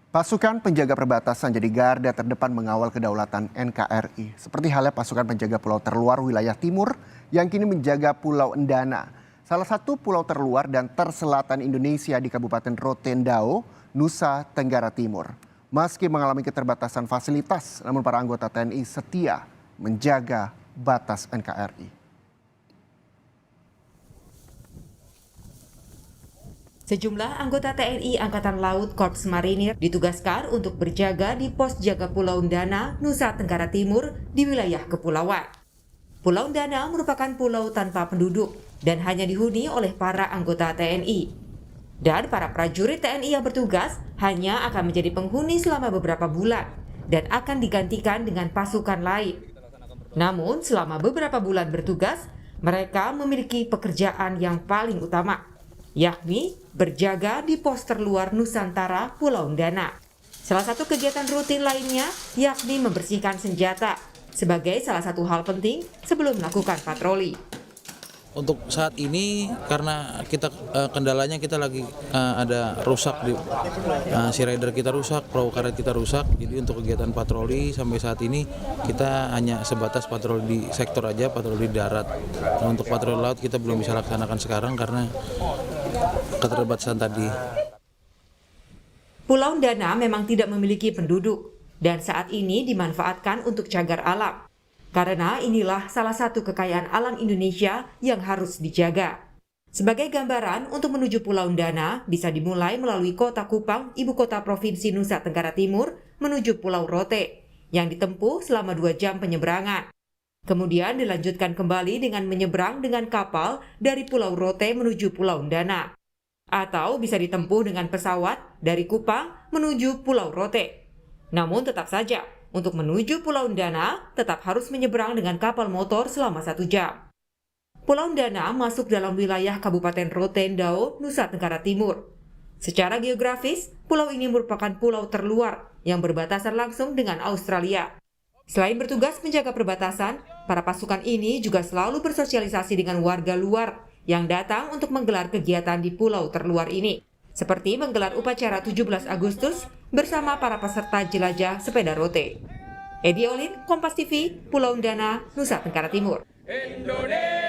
Pasukan penjaga perbatasan jadi garda terdepan mengawal kedaulatan NKRI. Seperti halnya pasukan penjaga pulau terluar wilayah timur yang kini menjaga Pulau Endana. Salah satu pulau terluar dan terselatan Indonesia di Kabupaten Rotendao, Nusa Tenggara Timur. Meski mengalami keterbatasan fasilitas, namun para anggota TNI setia menjaga batas NKRI. Sejumlah anggota TNI Angkatan Laut Korps Marinir ditugaskan untuk berjaga di pos jaga Pulau Endana, Nusa Tenggara Timur di wilayah kepulauan. Pulau Endana merupakan pulau tanpa penduduk dan hanya dihuni oleh para anggota TNI. Dan para prajurit TNI yang bertugas hanya akan menjadi penghuni selama beberapa bulan dan akan digantikan dengan pasukan lain. Namun selama beberapa bulan bertugas, mereka memiliki pekerjaan yang paling utama, yakni berjaga di pos terluar Nusantara Pulau Endana. Salah satu kegiatan rutin lainnya yakni membersihkan senjata sebagai salah satu hal penting sebelum melakukan patroli. Untuk saat ini karena kendalanya kita lagi ada rusak di sea rider kita rusak, perahu karet kita rusak. Jadi untuk kegiatan patroli sampai saat ini kita hanya sebatas patroli di sektor aja, patroli darat. Nah, untuk patroli laut kita belum bisa laksanakan sekarang karena keterbatasan tadi. Pulau Endana memang tidak memiliki penduduk dan saat ini dimanfaatkan untuk cagar alam. Karena inilah salah satu kekayaan alam Indonesia yang harus dijaga. Sebagai gambaran, untuk menuju Pulau Endana bisa dimulai melalui Kota Kupang, ibu kota Provinsi Nusa Tenggara Timur, menuju Pulau Rote, yang ditempuh selama 2 jam penyeberangan. Kemudian dilanjutkan kembali dengan menyeberang dengan kapal dari Pulau Rote menuju Pulau Endana. Atau bisa ditempuh dengan pesawat dari Kupang menuju Pulau Rote. Namun tetap saja, untuk menuju Pulau Endana tetap harus menyeberang dengan kapal motor selama 1 jam. Pulau Endana masuk dalam wilayah Kabupaten Rotendao, Nusa Tenggara Timur. Secara geografis, pulau ini merupakan pulau terluar yang berbatasan langsung dengan Australia. Selain bertugas menjaga perbatasan, para pasukan ini juga selalu bersosialisasi dengan warga luar yang datang untuk menggelar kegiatan di pulau terluar ini, seperti menggelar upacara 17 Agustus bersama para peserta jelajah sepeda rote. Edi Olin, Kompas TV, Pulau Endana, Nusa Tenggara Timur. Indonesia.